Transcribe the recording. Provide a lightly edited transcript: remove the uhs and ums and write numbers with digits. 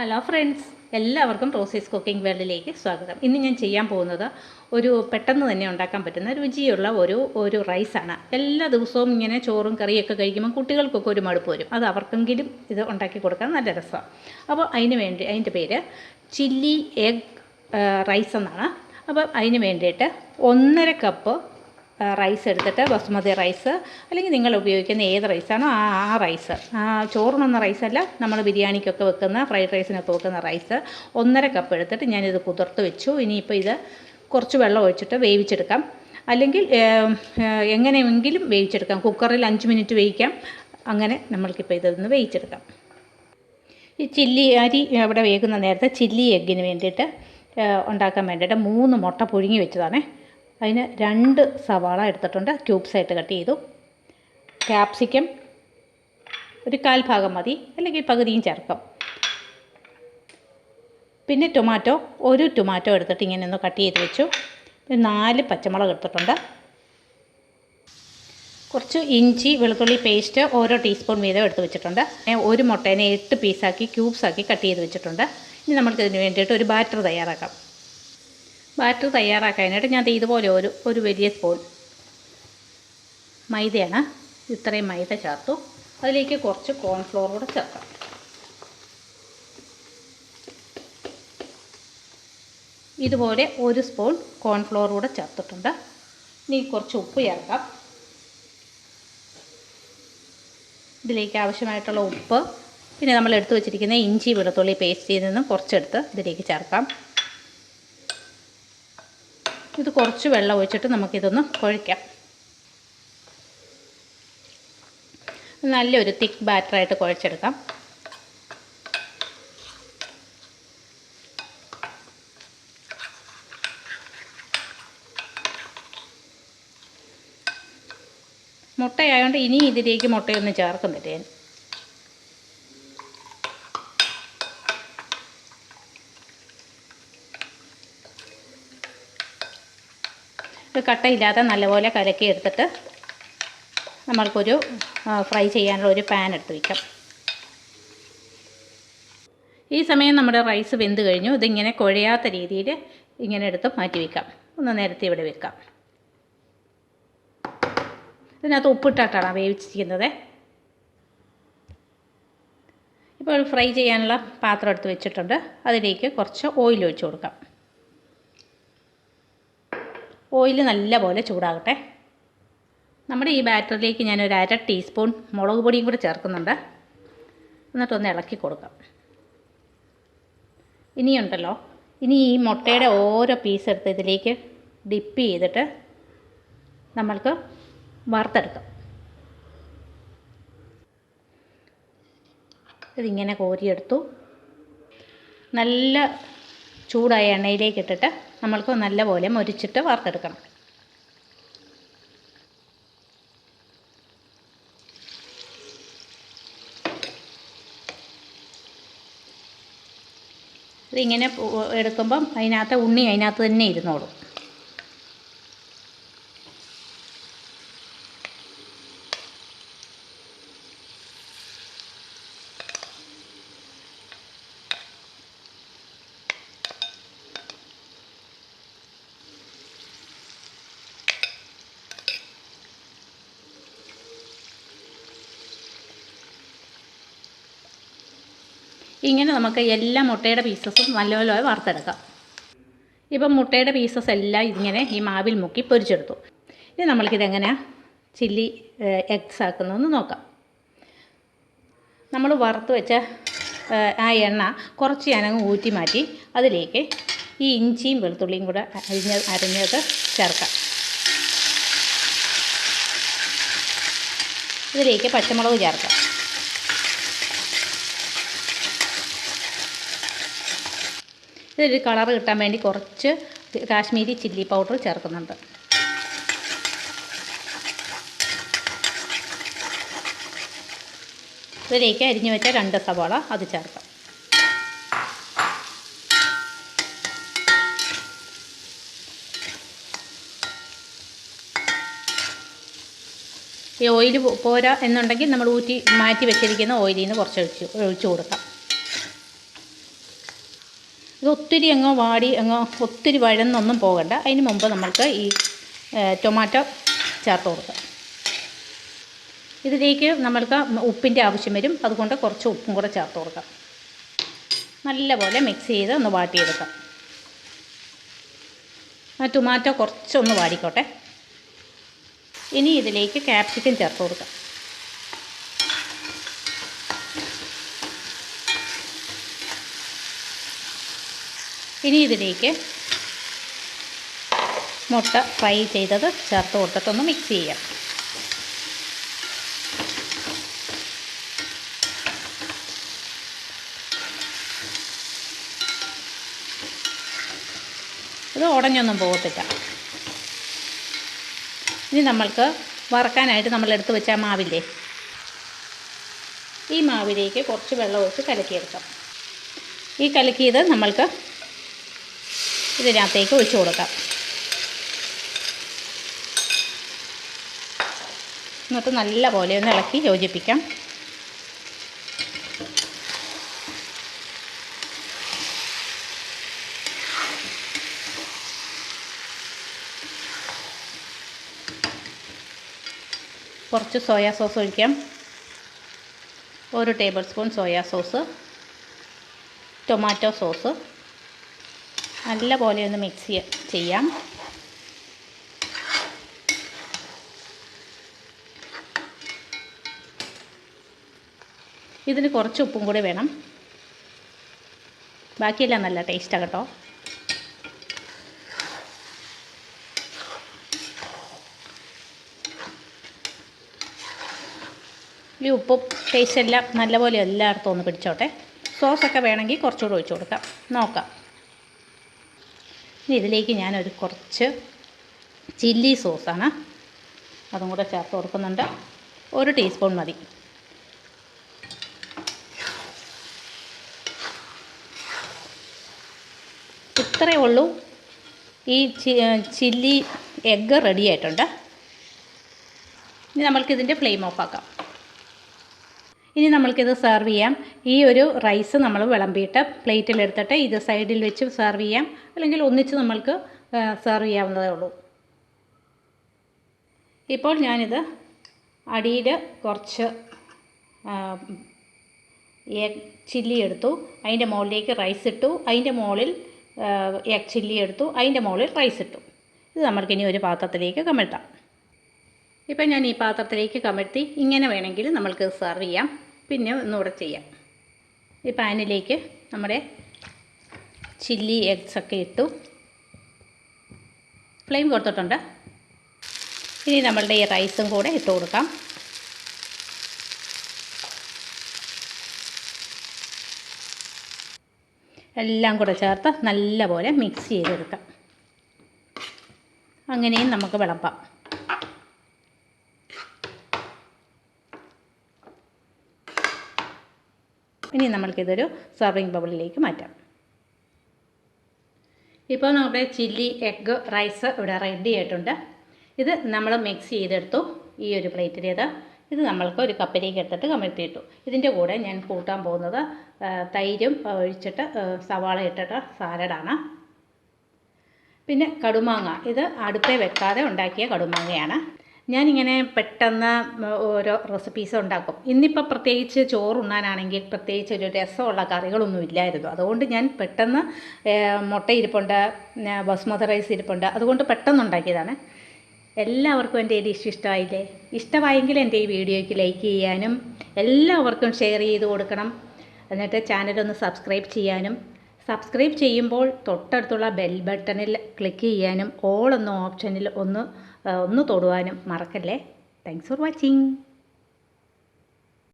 Hello friends, എല്ലാവർക്കും റോസീസ് cooking വേൾഡിലേക്ക് സ്വാഗതം. ഇന്ന് ഞാൻ ചെയ്യാൻ പോകുന്നത് ഒരു പെട്ടെന്ന് തന്നെ ഉണ്ടാക്കാൻ പറ്റുന്ന രുചിയുള്ള ഒരു റൈസാണ്. എല്ലാ ദിവസവും ഇങ്ങനെ ചോറും കറിയൊക്കെ കഴിക്കുമ്പോൾ കുട്ടികൾക്കൊക്കെ ഒരു മടുപ്പ് വരും. അത് അവർക്കെങ്കിലും ഇത് ഉണ്ടാക്കി കൊടുക്കാൻ നല്ല രസമാണ്. അപ്പോൾ അതിൻ്റെ പേര് ചില്ലി എഗ് റൈസ് എന്നാണ്. അപ്പോൾ അതിന് വേണ്ടിയിട്ട് 1.5 കപ്പ് റൈസ് എടുത്തിട്ട്, ബസ്മതി റൈസ് അല്ലെങ്കിൽ നിങ്ങൾ ഉപയോഗിക്കുന്ന ഏത് റൈസാണോ ആ റൈസ്, ചോറിനൊന്ന റൈസല്ല, നമ്മൾ ബിരിയാണിക്കൊക്കെ വെക്കുന്ന, ഫ്രൈഡ് റൈസിനൊക്കെ വെക്കുന്ന റൈസ് 1.5 കപ്പ് എടുത്തിട്ട് ഞാനിത് കുതിർത്ത് വെച്ചു. ഇനിയിപ്പോൾ ഇത് കുറച്ച് വെള്ളം ഒഴിച്ചിട്ട് വേവിച്ചെടുക്കാം. അല്ലെങ്കിൽ എങ്ങനെയെങ്കിലും വേവിച്ചെടുക്കാം. കുക്കറിൽ 5 മിനിറ്റ് വേവിക്കാം. അങ്ങനെ നമ്മൾക്കിപ്പോൾ ഇതൊന്ന് വേവിച്ചെടുക്കാം. ഈ ചില്ലി അരി അവിടെ വേകുന്ന നേരത്തെ ചില്ലി എഗ്ഗിന് വേണ്ടിയിട്ട് ഉണ്ടാക്കാൻ വേണ്ടിയിട്ട് 3 മുട്ട പുഴുങ്ങി വെച്ചതാണേ. അതിന് 2 സവാള എടുത്തിട്ടുണ്ട്, ക്യൂബ്സായിട്ട് കട്ട് ചെയ്തു. ക്യാപ്സിക്കം ഒരു 1/4 ഭാഗം മതി, അല്ലെങ്കിൽ പകുതിയും ചേർക്കാം. പിന്നെ ഒരു ടൊമാറ്റോ എടുത്തിട്ട് ഇങ്ങനെ ഒന്ന് കട്ട് ചെയ്ത് വെച്ചു. 4 പച്ചമുളക് എടുത്തിട്ടുണ്ട്. കുറച്ച് ഇഞ്ചി വെളുത്തുള്ളി പേസ്റ്റ് ഓരോ ടീസ്പൂൺ വീതം എടുത്ത് വെച്ചിട്ടുണ്ട്. ഒരു മുട്ടേനെ 8 പീസാക്കി ക്യൂബ്സാക്കി കട്ട് ചെയ്ത് വെച്ചിട്ടുണ്ട്. ഇനി നമുക്കിതിന് വേണ്ടിയിട്ട് ഒരു ബാറ്റർ തയ്യാറാക്കാം. ബാറ്റർ തയ്യാറാക്കാനായിട്ട് ഞാൻ ഇതുപോലെ ഒരു വലിയ സ്പൂൺ മൈദയാണ്, ഇത്രയും മൈദ ചേർത്തു. അതിലേക്ക് കുറച്ച് കോൺഫ്ലോർ കൂടെ ചേർക്കാം. ഇതുപോലെ 1 സ്പൂൺ കോൺഫ്ലോർ കൂടെ ചേർത്തിട്ടുണ്ട്. ഇനി കുറച്ച് ഉപ്പ് ചേർക്കാം. ഇതിലേക്ക് ആവശ്യമായിട്ടുള്ള ഉപ്പ്, പിന്നെ നമ്മൾ എടുത്തു വെച്ചിരിക്കുന്ന ഇഞ്ചി വെളുത്തുള്ളി പേസ്റ്റിൽ നിന്നും കുറച്ചെടുത്ത് ഇതിലേക്ക് ചേർക്കാം. ഇത് കുറച്ച് വെള്ളം ഒഴിച്ചിട്ട് നമുക്കിതൊന്ന് കുഴയ്ക്കാം. നല്ലൊരു തിക്ക് ബാറ്ററായിട്ട് കുഴച്ചെടുക്കാം. മുട്ടയായതുകൊണ്ട് ഇനി ഇതിലേക്ക് മുട്ടയൊന്നും ചേർക്കുന്നില്ല ഞാൻ. കട്ടയില്ലാതെ നല്ലപോലെ കലക്കി എടുത്തിട്ട് നമ്മൾക്കൊരു ഫ്രൈ ചെയ്യാനുള്ള ഒരു പാൻ എടുത്ത് വയ്ക്കാം. ഈ സമയം നമ്മുടെ റൈസ് വെന്ത് കഴിഞ്ഞു. ഇതിങ്ങനെ കുഴയാത്ത രീതിയിൽ ഇങ്ങനെ എടുത്ത് മാറ്റി വയ്ക്കാം. ഒന്ന് നേരത്തെ ഇവിടെ വെക്കാം. ഇതിനകത്ത് ഉപ്പിട്ടിട്ടാണ് വേവിച്ചിരിക്കുന്നത്. ഇപ്പോൾ ഫ്രൈ ചെയ്യാനുള്ള പാത്രം എടുത്ത് വെച്ചിട്ടുണ്ട്. അതിലേക്ക് കുറച്ച് ഓയിൽ ഒഴിച്ച് കൊടുക്കാം. ഓയിൽ നല്ലപോലെ ചൂടാകട്ടെ. നമ്മുടെ ഈ ബാറ്ററിലേക്ക് ഞാനൊരു 1/2 ടീസ്പൂൺ മുളക് പൊടിയും കൂടി ചേർക്കുന്നുണ്ട്. എന്നിട്ടൊന്ന് ഇളക്കി കൊടുക്കാം. ഇനിയുണ്ടല്ലോ, ഇനി ഈ മുട്ടയുടെ ഓരോ പീസ് എടുത്ത് ഇതിലേക്ക് ഡിപ്പ് ചെയ്തിട്ട് നമ്മൾക്ക് വറുത്തെടുക്കാം. ഇതിങ്ങനെ കോരിയെടുത്തു. നല്ല ചൂടായ എണ്ണയിലേക്ക് ഇട്ടിട്ട് നമ്മൾക്ക് നല്ലപോലെ മൊരിച്ചിട്ട് വറുത്തെടുക്കണം. ഇതിങ്ങനെ എടുക്കുമ്പം അതിനകത്ത് തന്നെ ഇരുന്നോളും. ഇങ്ങനെ നമുക്ക് എല്ലാ മുട്ടയുടെ പീസസും നല്ലപോലെ വറുത്തെടുക്കാം. ഇപ്പം മുട്ടയുടെ പീസസ് എല്ലാം ഇങ്ങനെ ഈ മാവിൽ മുക്കി പൊരിച്ചെടുത്തു. ഇനി നമ്മൾക്കിതെങ്ങനെയാണ് ചില്ലി എഗ്സ് ആക്കുന്നതെന്ന് നോക്കാം. നമ്മൾ വറുത്ത് വെച്ച ആ എണ്ണ കുറച്ച് ഞാനങ്ങ് ഊറ്റി മാറ്റി അതിലേക്ക് ഈ ഇഞ്ചിയും വെളുത്തുള്ളിയും കൂടെ അരിഞ്ഞത് ചേർക്കാം. ഇതിലേക്ക് പച്ചമുളക് ചേർക്കാം. ഇതൊരു കളർ കിട്ടാൻ വേണ്ടി കുറച്ച് കാശ്മീരി ചില്ലി പൗഡർ ചേർക്കുന്നുണ്ട്. ഇതിലേക്ക് അരിഞ്ഞു വെച്ച 2 സവാള അത് ചേർക്കാം. ഈ ഓയിൽ പോരാ എന്നുണ്ടെങ്കിൽ നമ്മൾ മാറ്റി വെച്ചിരിക്കുന്ന ഓയിലിൽ നിന്ന് കുറച്ച് ഒഴിച്ചു കൊടുക്കാം. ഇത് ഒത്തിരി അങ്ങ് വാടി ഒത്തിരി വഴന്നൊന്നും പോകണ്ട. അതിന് മുമ്പ് നമ്മൾക്ക് ഈ ടൊമാറ്റോ ചേർത്ത് കൊടുക്കാം. ഇതിലേക്ക് നമ്മൾക്ക് ഉപ്പിൻ്റെ ആവശ്യം വരും, അതുകൊണ്ട് കുറച്ച് ഉപ്പും കൂടെ ചേർത്ത് കൊടുക്കാം. നല്ലപോലെ മിക്സ് ചെയ്ത് ഒന്ന് വാട്ടിയെടുക്കാം. ആ ടൊമാറ്റോ കുറച്ചൊന്ന് വാടിക്കോട്ടെ. ഇനി ഇതിലേക്ക് ക്യാപ്സിക്കം ചേർത്ത് കൊടുക്കാം. ഇനി ഇതിലേക്ക് മുട്ട ഫ്രൈ ചെയ്തത് ചേർത്ത് കൊടുത്തിട്ടൊന്ന് മിക്സ് ചെയ്യാം. ഇത് ഉടഞ്ഞൊന്നും പോകത്തില്ല. ഇനി നമ്മൾക്ക് വറക്കാനായിട്ട് നമ്മളെടുത്ത് വെച്ച മാവില്ലേ, ഈ മാവിലേക്ക് കുറച്ച് വെള്ളം ഒഴിച്ച് കലക്കിയെടുക്കാം. ഈ കലക്കിയത് നമ്മൾക്ക് ഇതിനകത്തേക്ക് ഒഴിച്ചു കൊടുക്കാം. എന്നിട്ട് നല്ല പോലെ ഒന്ന് ഇളക്കി യോജിപ്പിക്കാം. കുറച്ച് സോയാ സോസ് ഒഴിക്കാം. 1 table spoon soya sauce, tomato sauce നല്ല പോലെ ഒന്ന് മിക്സ് ചെയ്യാം. ഇതിന് കുറച്ച് ഉപ്പും കൂടി വേണം. ബാക്കിയെല്ലാം നല്ല ടേസ്റ്റാണ് കേട്ടോ. ഈ ഉപ്പും ടേസ്റ്റ് എല്ലാം നല്ലപോലെ എല്ലായിടത്തും ഒന്ന് പിടിച്ചോട്ടെ. സോസൊക്കെ വേണമെങ്കിൽ കുറച്ചുകൂടി ഒഴിച്ചു കൊടുക്കാം, നോക്കാം. ഇനി ഇതിലേക്ക് ഞാനൊരു കുറച്ച് ചില്ലി സോസാണ്, അതും കൂടെ ചേർത്ത് കൊടുക്കുന്നുണ്ട്. 1 ടീസ്പൂൺ മതി. ഇത്രയേ ഉള്ളൂ. ഈ ചില്ലി എഗ്ഗ് റെഡി ആയിട്ടുണ്ട്. ഇനി നമ്മൾക്കിതിൻ്റെ ഫ്ലെയിം ഓഫാക്കാം. ഇനി നമ്മൾക്കിത് സെർവ് ചെയ്യാം. ഈ ഒരു റൈസ് നമ്മൾ വിളമ്പിയിട്ട് പ്ലേറ്റിലെടുത്തിട്ട് ഇത് സൈഡിൽ വെച്ച് സെർവ് ചെയ്യാം, അല്ലെങ്കിൽ ഒന്നിച്ച് നമ്മൾക്ക് സെർവ് ചെയ്യാവുന്നതേ ഉള്ളൂ. ഇപ്പോൾ ഞാനിത് അടിയിൽ കുറച്ച് എഗ് ചില്ലി എടുത്തു, അതിൻ്റെ മുകളിലേക്ക് റൈസ് ഇട്ടു, അതിൻ്റെ മുകളിൽ എഗ് ചില്ലി എടുത്തു, അതിൻ്റെ മുകളിൽ റൈസ് ഇട്ടു. ഇത് നമ്മൾക്കിനി ഒരു പാത്രത്തിലേക്ക് കമഴ്ത്താം. ഇപ്പം ഞാൻ ഈ പാത്രത്തിലേക്ക് കമഴ്ത്തി. ഇങ്ങനെ വേണമെങ്കിൽ നമ്മൾക്ക് സെർവ് ചെയ്യാം. പിന്നെ ഒന്നുകൂടെ ചെയ്യാം. ഈ പാനിലേക്ക് നമ്മുടെ ചില്ലി എഗ്സൊക്കെ ഇട്ടു, ഫ്ലെയിം കൊടുത്തിട്ടുണ്ട്. ഇനി നമ്മളുടെ ഈ റൈസും കൂടെ ഇട്ട് കൊടുക്കാം. എല്ലാം കൂടെ ചേർത്ത് നല്ലപോലെ മിക്സ് ചെയ്തെടുക്കാം. അങ്ങനെയും നമുക്ക് വിളമ്പാം. ഇനി നമ്മൾക്കിതൊരു സർവിങ് ബൗളിലേക്ക് മാറ്റാം. ഇപ്പോൾ നമ്മുടെ ചില്ലി എഗ്ഗ് റൈസ് ഇവിടെ റെഡി ആയിട്ടുണ്ട്. ഇത് നമ്മൾ മിക്സ് ചെയ്തെടുത്തു ഈ ഒരു പ്ലേറ്റിലേത്. ഇത് നമ്മൾക്ക് ഒരു കപ്പിലേക്ക് എടുത്തിട്ട് കമഴ്ത്തിയിട്ടു. ഇതിൻ്റെ കൂടെ ഞാൻ കൂട്ടാൻ പോകുന്നത് തൈരും ഒഴിച്ചിട്ട് സവാള ഇട്ടിട്ട് സാലഡാണ്. പിന്നെ കടുമാങ്ങ, ഇത് അടുപ്പേ വെക്കാതെ ഉണ്ടാക്കിയ കടുമാങ്ങയാണ്. ഞാനിങ്ങനെ പെട്ടെന്ന് ഓരോ റെസിപ്പീസ് ഉണ്ടാക്കും. ഇന്നിപ്പോൾ പ്രത്യേകിച്ച് ചോറുണ്ണാനാണെങ്കിൽ പ്രത്യേകിച്ച് ഒരു രസമുള്ള കറികളൊന്നും ഇല്ലായിരുന്നു. അതുകൊണ്ട് ഞാൻ പെട്ടെന്ന് മുട്ട ഇരിപ്പുണ്ട്, ബസ്മതി റൈസ് ഇരിപ്പുണ്ട്, അതുകൊണ്ട് പെട്ടെന്ന് ഉണ്ടാക്കിയതാണ്. എല്ലാവർക്കും എൻ്റെ ഈ ഡിഷ് ഇഷ്ടമായില്ലേ? ഇഷ്ടമായെങ്കിൽ എൻ്റെ ഈ വീഡിയോയ്ക്ക് ലൈക്ക് ചെയ്യാനും എല്ലാവർക്കും ഷെയർ ചെയ്ത് കൊടുക്കണം. എന്നിട്ട് ചാനലൊന്ന് സബ്സ്ക്രൈബ് ചെയ്യാനും, സബ്സ്ക്രൈബ് ചെയ്യുമ്പോൾ തൊട്ടടുത്തുള്ള ബെൽ ബട്ടണിൽ ക്ലിക്ക് ചെയ്യാനും ഓൾ എന്ന ഓപ്ഷനിൽ ഒന്ന് തൊടുവാനും മറക്കല്ലേ. Thanks for watching.